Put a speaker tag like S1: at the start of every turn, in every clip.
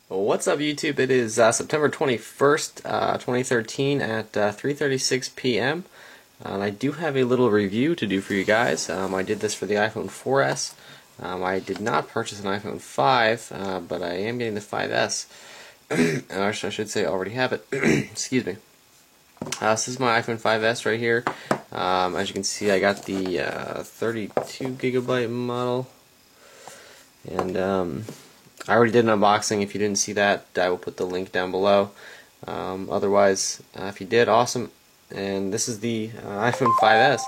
S1: What's up, YouTube? It is September 21st, 2013 at 3:36 p.m. I do have a little review to do for you guys. I did this for the iPhone 4S. I did not purchase an iPhone 5, but I am getting the 5S. I should say I already have it. Excuse me. This is my iPhone 5S right here. As you can see, I got the 32 gigabyte model. And I already did an unboxing. If you didn't see that, I will put the link down below. Otherwise, if you did, awesome. And this is the iPhone 5S.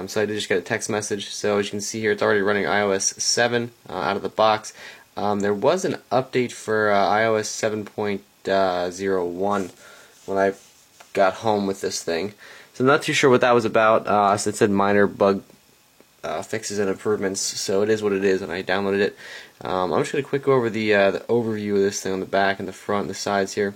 S1: So I did just get a text message. So as you can see here, it's already running iOS 7 out of the box. There was an update for iOS 7.01 when I got home with this thing. So I'm not too sure what that was about. So it said minor bug fixes and improvements, so it is what it is, and I downloaded it. I'm just going to quick go over the overview of this thing on the back and the front and the sides here.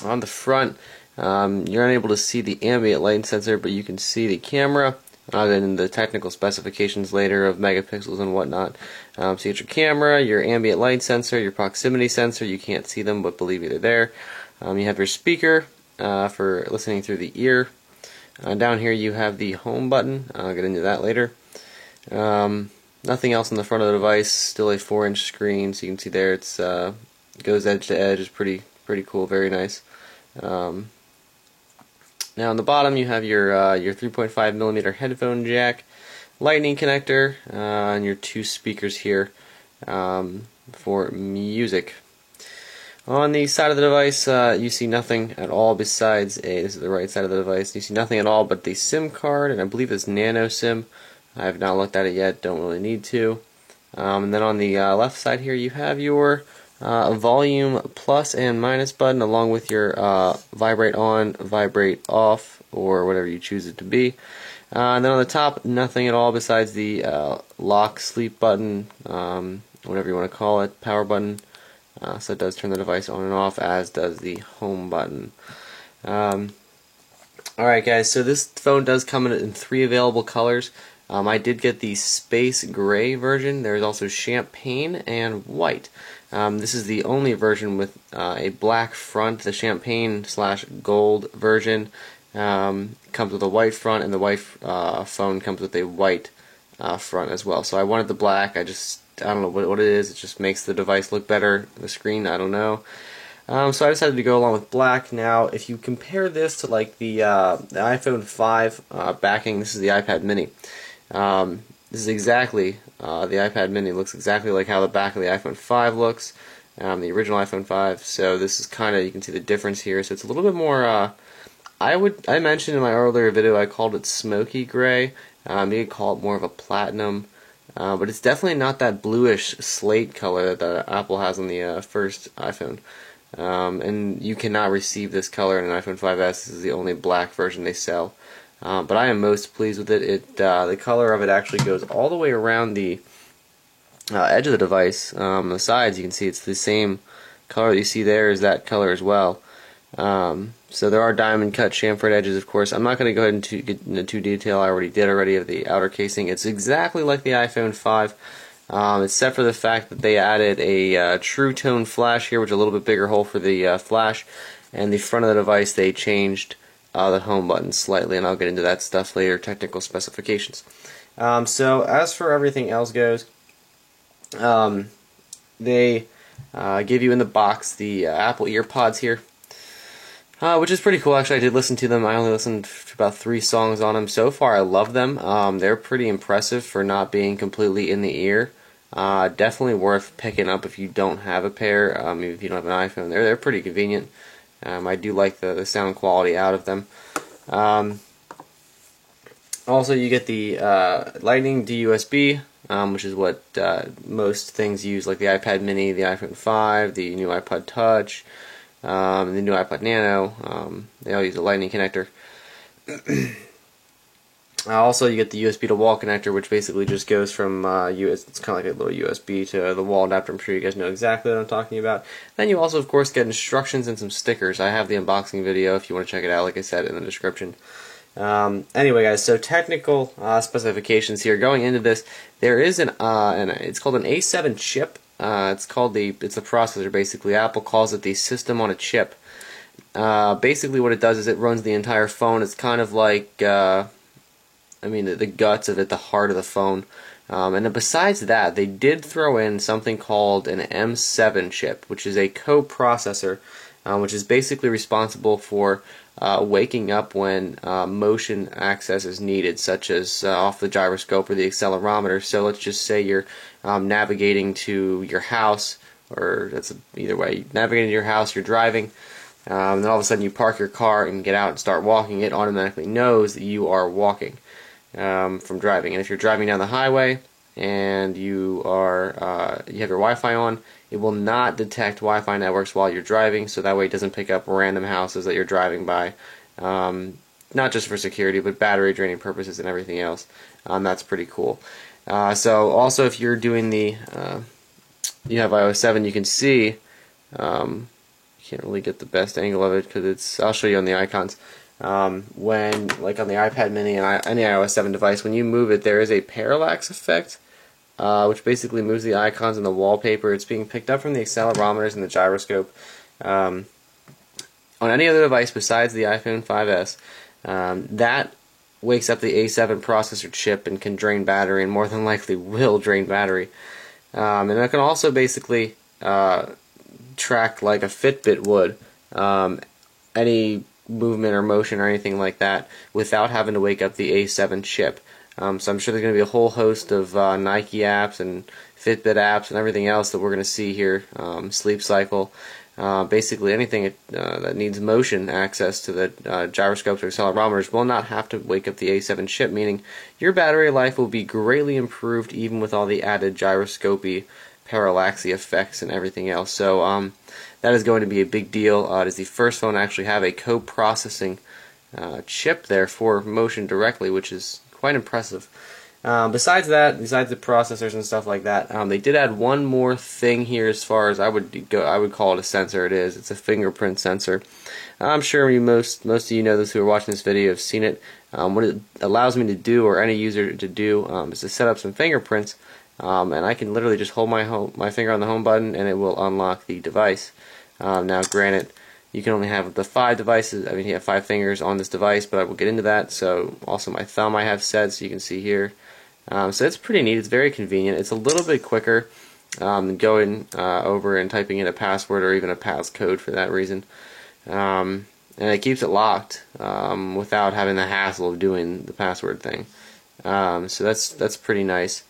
S1: On the front, you're unable to see the ambient light sensor, but you can see the camera. I'll get into the technical specifications later of megapixels and whatnot. So you get your camera, your ambient light sensor, your proximity sensor. You can't see them, but believe me, they're there. You have your speaker for listening through the ear. Down here you have the home button. I'll get into that later. Nothing else on the front of the device. Still a 4-inch screen, so you can see there it's goes edge to edge. It's pretty cool, very nice. Now on the bottom you have your 3.5mm headphone jack, lightning connector, and your two speakers here for music. On the side of the device, you see nothing at all besides this is the right side of the device. You see nothing at all but the SIM card, and I believe it's Nano SIM. I have not looked at it yet, don't really need to. And then on the left side here, you have your volume plus and minus button, along with your vibrate on, vibrate off, or whatever you choose it to be. And then on the top, nothing at all besides the lock sleep button, whatever you want to call it, power button. So it does turn the device on and off, as does the home button. Alright guys, so this phone does come in 3 available colors. I did get the space gray version. There's also champagne and white. This is the only version with a black front. The champagne/gold version comes with a white front, and the white phone comes with a white front as well. So I wanted the black. I don't know what it is. It just makes the device look better. The screen, I don't know. So I decided to go along with black. Now, if you compare this to like the iPhone 5 backing, this is the iPad Mini. This is exactly the iPad Mini looks exactly like how the back of the iPhone 5 looks, the original iPhone 5. So this is kind of, you can see the difference here. So it's a little bit more. I mentioned in my earlier video I called it smoky gray. You could call it more of a platinum. But it's definitely not that bluish slate color that Apple has on the first iPhone. And you cannot receive this color in an iPhone 5S. This is the only black version they sell. But I am most pleased with it. The color of it actually goes all the way around the edge of the device. On the sides, you can see it's the same color that you see there is that color as well. So there are diamond cut chamfered edges, of course. I'm not going to go ahead and get into too detail. I already did of the outer casing. It's exactly like the iPhone 5, except for the fact that they added a True Tone flash here, which is a little bit bigger hole for the flash. And the front of the device, they changed the home button slightly, and I'll get into that stuff later, technical specifications. So as for everything else goes, they give you in the box the Apple EarPods here. Which is pretty cool. Actually, I did listen to them. I only listened to about 3 songs on them so far. I love them. They're pretty impressive for not being completely in the ear. Definitely worth picking up if you don't have a pair. If you don't have an iPhone, they're pretty convenient. I do like the sound quality out of them. Also, you get the Lightning DUSB, which is what most things use, like the iPad Mini, the iPhone 5, the new iPod Touch. The new iPod Nano, they all use a lightning connector. Also, you get the USB to wall connector, which basically just goes from it's kind of like a little USB to the wall adapter. I'm sure you guys know exactly what I'm talking about. Then you also, of course, get instructions and some stickers. I have the unboxing video if you want to check it out, like I said, in the description. Anyway, guys, so technical specifications here. Going into this, there is it's called an A7 chip. it's a processor basically. Apple calls it the system on a chip. Basically what it does is it runs the entire phone. It's kind of like, the guts of it, the heart of the phone. And then besides that, they did throw in something called an M7 chip, which is a coprocessor, which is basically responsible for waking up when motion access is needed, such as off the gyroscope or the accelerometer. So let's just say you're navigating to your house, or that's either way, navigating to your house, you're driving, and then all of a sudden you park your car and get out and start walking. It automatically knows that you are walking from driving. And if you're driving down the highway and you have your Wi-Fi on, it will not detect Wi-Fi networks while you're driving, so that way it doesn't pick up random houses that you're driving by, not just for security, but battery draining purposes and everything else. That's pretty cool. So also if you're doing you have iOS 7, you can see, you can't really get the best angle of it because I'll show you on the icons. When, like on the iPad mini and any iOS 7 device, when you move it, there is a parallax effect, which basically moves the icons and the wallpaper. It's being picked up from the accelerometers and the gyroscope. On any other device besides the iPhone 5S, that wakes up the A7 processor chip and can drain battery, and more than likely will drain battery. And it can also basically track, like a Fitbit would, any movement or motion or anything like that without having to wake up the A7 chip. So I'm sure there's going to be a whole host of Nike apps and Fitbit apps and everything else that we're going to see here. Sleep Cycle, basically anything that needs motion access to the gyroscopes or accelerometers will not have to wake up the A7 chip, meaning your battery life will be greatly improved even with all the added gyroscopy, parallaxy effects and everything else. So that is going to be a big deal. It is the first phone to actually have a co-processing chip there for motion directly, which is quite impressive. Besides the processors and stuff like that, they did add one more thing here. As far as I would call it a sensor. It's a fingerprint sensor. I'm sure most of you know this who are watching this video have seen it. What it allows me to do, or any user to do, is to set up some fingerprints, and I can literally just hold my finger on the home button and it will unlock the device. Now, granted, you can only have up to 5 devices. You have 5 fingers on this device, but I will get into that. So, also my thumb I have set, so you can see here. So it's pretty neat. It's very convenient. It's a little bit quicker than going over and typing in a password or even a passcode for that reason. And it keeps it locked without having the hassle of doing the password thing. So that's pretty nice.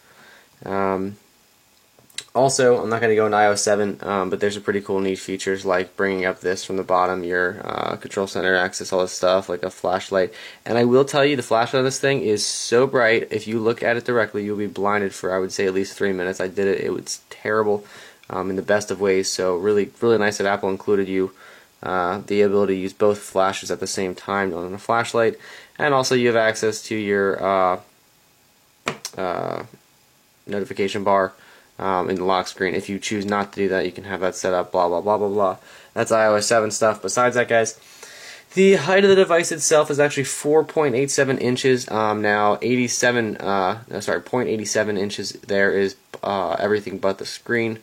S1: Also, I'm not going to go into iOS 7, but there's some pretty cool neat features like bringing up this from the bottom, your control center access, all this stuff, like a flashlight. And I will tell you, the flashlight on this thing is so bright, if you look at it directly, you'll be blinded for, I would say, at least 3 minutes. I did it. It was terrible in the best of ways, so really, really nice that Apple included the ability to use both flashes at the same time on a flashlight. And also you have access to your notification bar in the lock screen. If you choose not to do that, you can have that set up, blah, blah, blah, blah, blah. That's iOS 7 stuff. Besides that, guys, the height of the device itself is actually 4.87 inches. Now, 0.87 inches there is everything but the screen.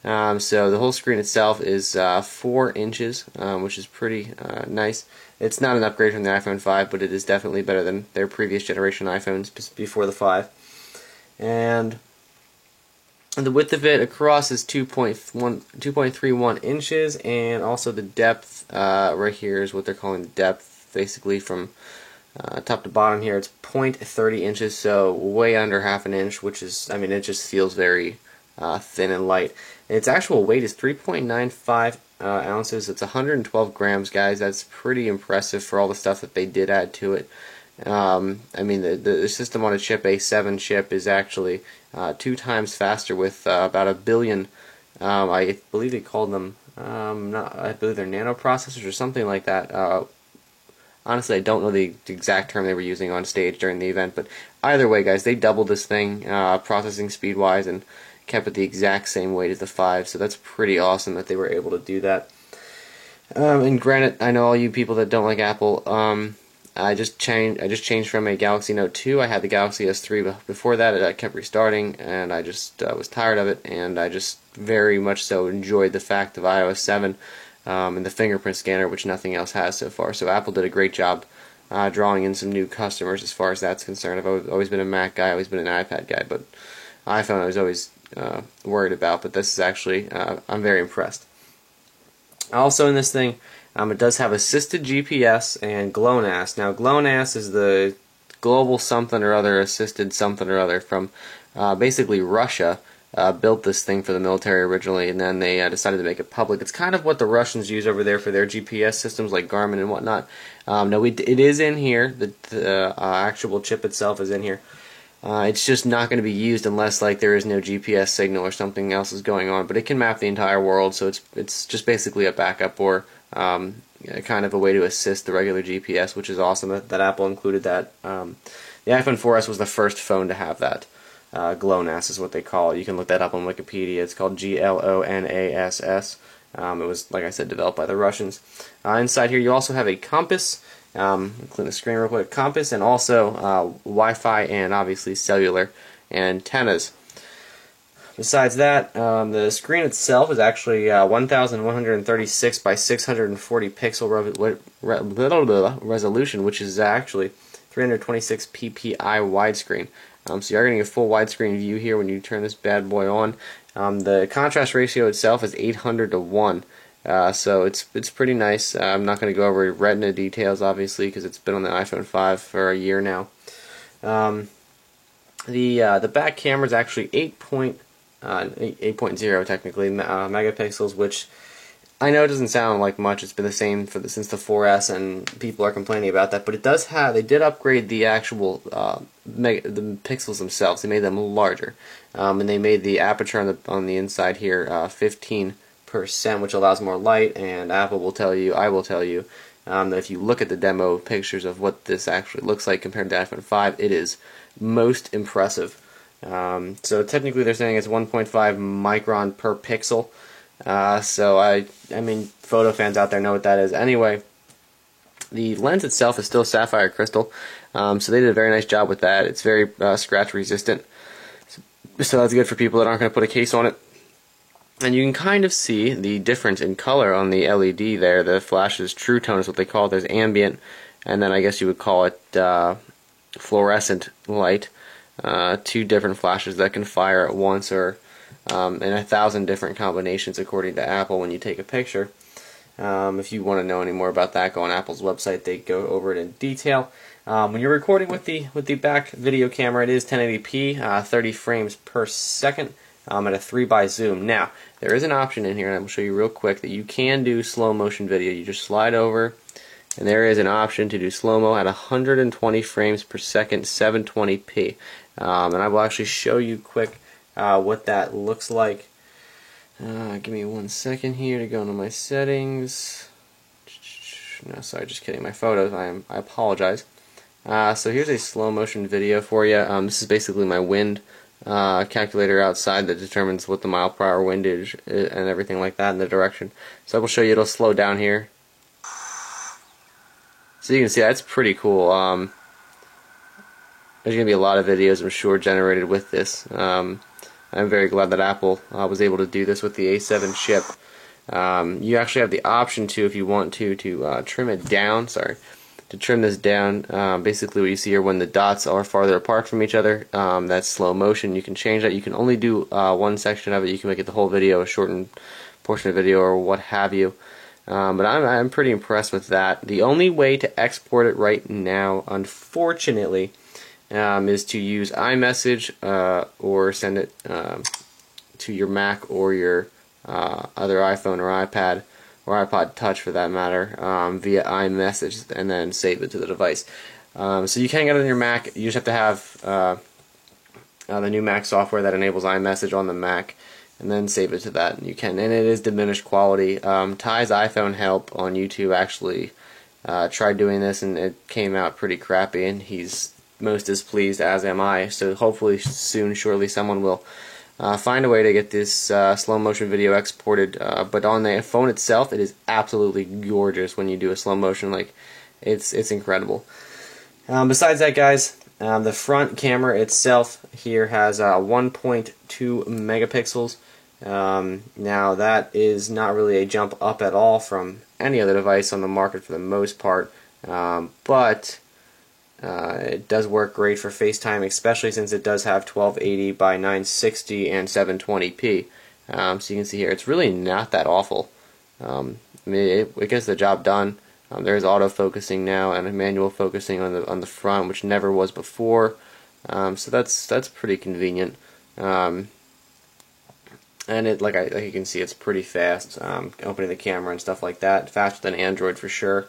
S1: So the whole screen itself is 4 inches, which is pretty nice. It's not an upgrade from the iPhone 5, but it is definitely better than their previous generation iPhones before the 5. And the width of it across is 2.31 inches, and also the depth right here is what they're calling the depth, basically from top to bottom here. It's 0.30 inches, so way under half an inch, which is, it just feels very thin and light. And its actual weight is 3.95 ounces. It's 112 grams, guys. That's pretty impressive for all the stuff that they did add to it. The system on a chip, A7 chip, is actually 2 times faster with about a billion, I believe they called them, I believe they're nanoprocessors or something like that. Honestly, I don't know the exact term they were using on stage during the event, but either way, guys, they doubled this thing processing speed-wise and kept it the exact same weight as the 5, so that's pretty awesome that they were able to do that. And granted, I know all you people that don't like Apple, I just changed from a Galaxy Note 2. I had the Galaxy S3 before that. I kept restarting, and I just was tired of it, and I just very much so enjoyed the fact of iOS 7 and the fingerprint scanner, which nothing else has so far. So Apple did a great job drawing in some new customers as far as that's concerned. I've always been a Mac guy, always been an iPad guy, but iPhone I was always worried about. But this is actually, I'm very impressed. Also in this thing, it does have assisted GPS and GLONASS. Now GLONASS is the global something or other assisted something or other from basically Russia. Built this thing for the military originally, and then they decided to make it public. It's kind of what the Russians use over there for their GPS systems like Garmin and whatnot. No, it is in here. The actual chip itself is in here. It's just not going to be used unless like there is no GPS signal or something else is going on. But it can map the entire world, so it's just basically a backup or kind of a way to assist the regular GPS, which is awesome that Apple included that. The iPhone 4S was the first phone to have that. GLONASS is what they call it. You can look that up on Wikipedia. It's called GLONASS. It was, like I said, developed by the Russians. Inside here you also have a compass. Clean the screen real quick. Compass and also Wi-Fi and obviously cellular antennas. Besides that, the screen itself is actually 1136 by 640 pixel resolution, which is actually 326 ppi widescreen. So you're getting a full widescreen view here when you turn this bad boy on. The contrast ratio itself is 800 to 1. So it's pretty nice. I'm not going to go over Retina details, obviously, because it's been on the iPhone 5 for a year now. The back camera is actually 8.0 technically megapixels, which I know it doesn't sound like much. It's been the same since the 4S, and people are complaining about that. But it does have. They did upgrade the actual the pixels themselves. They made them larger, and they made the aperture on the inside here 15%, which allows more light. And Apple will tell you, I will tell you, that if you look at the demo pictures of what this actually looks like compared to the iPhone 5, it is most impressive. So technically, they're saying it's 1.5 micron per pixel. So I mean, photo fans out there know what that is. Anyway, the lens itself is still sapphire crystal, so they did a very nice job with that. It's very scratch resistant, so that's good for people that aren't going to put a case on it. And you can kind of see the difference in color on the LED there. The flash is true tone is what they call it. There's ambient, and then I guess you would call it fluorescent light. Two different flashes that can fire at once or in 1,000 different combinations according to Apple when you take a picture. If you want to know any more about that, go on Apple's website. They go over it in detail. When you're recording with the back video camera, it is 1080p, 30 frames per second at a 3x zoom. Now, there is an option in here, and I will show you real quick, that you can do slow motion video. You just slide over, and there is an option to do slow-mo at 120 frames per second, 720p. And I will actually show you quick what that looks like. Give me 1 second here to go into my settings. No, sorry, just kidding. My photos. I apologize. So here's a slow motion video for you. This is basically my wind calculator outside that determines what the mile per hour wind is and everything like that in the direction. So I will show you. It'll slow down here. So you can see that's pretty cool. There's going to be a lot of videos, I'm sure, generated with this. I'm very glad that Apple was able to do this with the A7 chip. You actually have the option to, if you want to trim it down. Sorry, to trim this down. Basically, what you see here when the dots are farther apart from each other, that's slow motion. You can change that. You can only do one section of it. You can make it the whole video, a shortened portion of video, or what have you. But I'm pretty impressed with that. The only way to export it right now, unfortunately, is to use iMessage or send it to your Mac or your other iPhone or iPad or iPod Touch for that matter via iMessage and then save it to the device. So you can get it on your Mac. You just have to have the new Mac software that enables iMessage on the Mac and then save it to that. And you can, and it is diminished quality. Ty's iPhone Help on YouTube actually tried doing this and it came out pretty crappy, and he's most displeased, as am I. So hopefully soon, surely, someone will find a way to get this slow motion video exported. But on the phone itself, it is absolutely gorgeous when you do a slow motion. Like It's incredible. Besides that, guys, the front camera itself here has 1.2 megapixels. Now that is not really a jump up at all from any other device on the market for the most part, but it does work great for FaceTime, especially since it does have 1280 by 960 and 720p. So you can see here, it's really not that awful. I mean, it gets the job done. There's auto-focusing now and a manual focusing on the front, which never was before. So that's pretty convenient. And it, like you can see, it's pretty fast. Opening the camera and stuff like that, faster than Android for sure.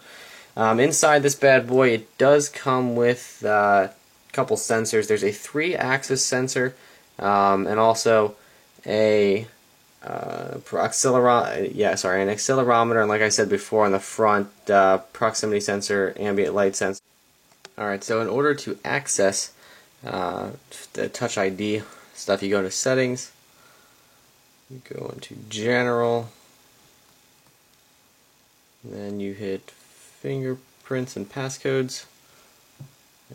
S1: Inside this bad boy, it does come with a couple sensors. There's a 3-axis sensor, and also a an accelerometer, and like I said before, on the front, proximity sensor, ambient light sensor. Alright, so in order to access the Touch ID stuff, you go into Settings, you go into General, then you hit Fingerprints and Passcodes,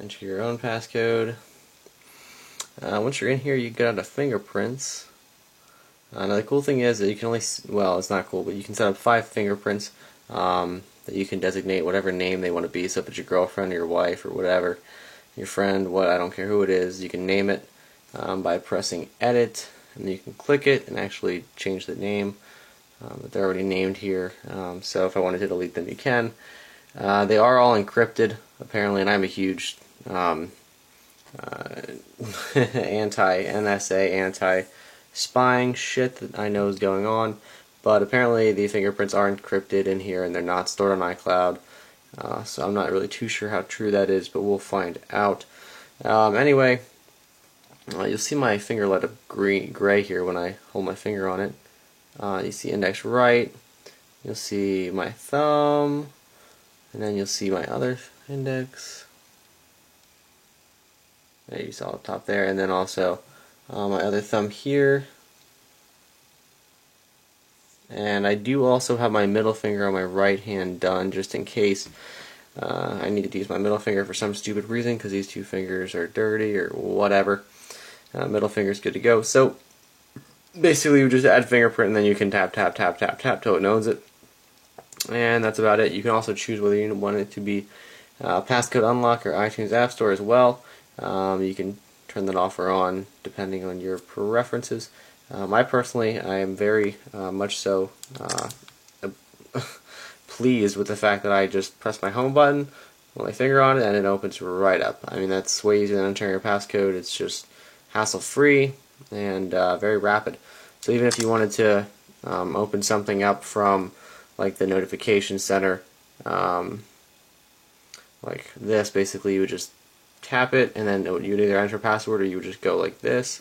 S1: enter your own passcode. Once you're in here, you go down to Fingerprints. Now the cool thing is that you can only, well, it's not cool, but you can set up 5 fingerprints that you can designate whatever name they want to be. So if it's your girlfriend or your wife or whatever, your friend, I don't care who it is, you can name it by pressing Edit, and then you can click it and actually change the name. But they're already named here, so if I wanted to delete them, you can. They are all encrypted, apparently, and I'm a huge anti-NSA, anti-spying shit that I know is going on, but apparently the fingerprints are encrypted in here and they're not stored on iCloud, so I'm not really too sure how true that is, but we'll find out. Anyway, you'll see my finger light up gray here when I hold my finger on it. You see index right, you'll see my thumb, and then you'll see my other index. There, you saw up top there, and then also my other thumb here. And I do also have my middle finger on my right hand done, just in case I needed to use my middle finger for some stupid reason, because these 2 fingers are dirty or whatever. Middle finger's good to go. So basically you just add fingerprint and then you can tap till it knows it. And that's about it. You can also choose whether you want it to be passcode unlock or iTunes App Store as well. You can turn that off or on depending on your preferences. I am very much so pleased with the fact that I just press my home button, put my finger on it, and it opens right up. I mean, that's way easier than entering your passcode. It's just hassle-free and very rapid. So even if you wanted to open something up from like the notification center, like this, basically you would just tap it and then you would either enter a password or you would just go like this,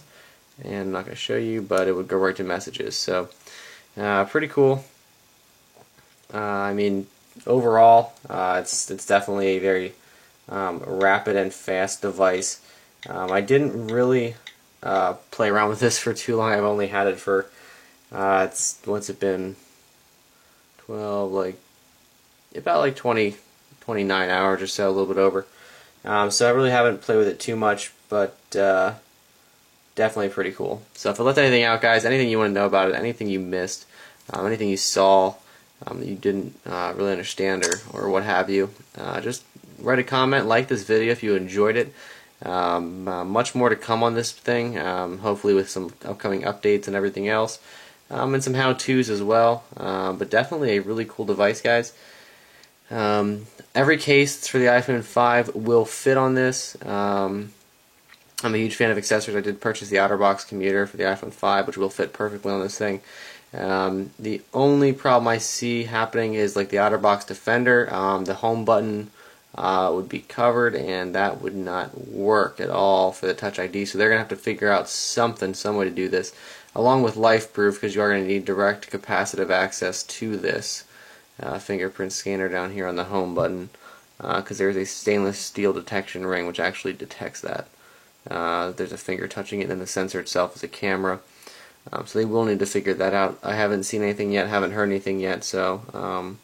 S1: and I'm not going to show you, but it would go right to messages. So pretty cool. I mean, overall it's definitely a very rapid and fast device. I didn't really play around with this for too long. I've only had it for what's it been, 12, about 29 hours or so, a little bit over. So I really haven't played with it too much, but definitely pretty cool. So if I left anything out, guys, anything you want to know about it, anything you missed, anything you saw that you didn't really understand or what have you, just write a comment, like this video if you enjoyed it. Much more to come on this thing, hopefully with some upcoming updates and everything else, and some how-tos as well, but definitely a really cool device, guys. Every case that's for the iPhone 5 will fit on this. I'm a huge fan of accessories. I did purchase the OtterBox commuter for the iPhone 5, which will fit perfectly on this thing. The only problem I see happening is like the OtterBox Defender, the home button would be covered, and that would not work at all for the Touch ID. So they're going to have to figure out some way to do this, along with LifeProof, because you are going to need direct capacitive access to this fingerprint scanner down here on the home button, because there's a stainless steel detection ring which actually detects that. There's a finger touching it, and the sensor itself is a camera. So they will need to figure that out. I haven't seen anything yet, haven't heard anything yet, so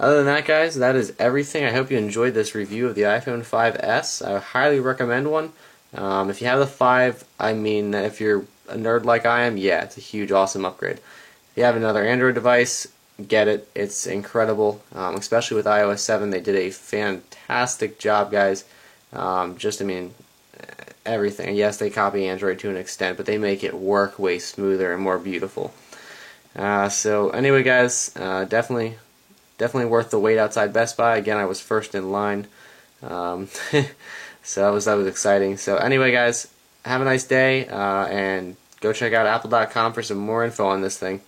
S1: Other than that, guys, that is everything. I hope you enjoyed this review of the iPhone 5S. I highly recommend one. If you have the 5, I mean, if you're a nerd like I am, yeah, it's a huge, awesome upgrade. If you have another Android device, get it. It's incredible, especially with iOS 7. They did a fantastic job, guys. I mean, everything. Yes, they copy Android to an extent, but they make it work way smoother and more beautiful. So anyway, guys, definitely worth the wait outside Best Buy. Again, I was first in line, so that was exciting. So anyway, guys, have a nice day, and go check out Apple.com for some more info on this thing.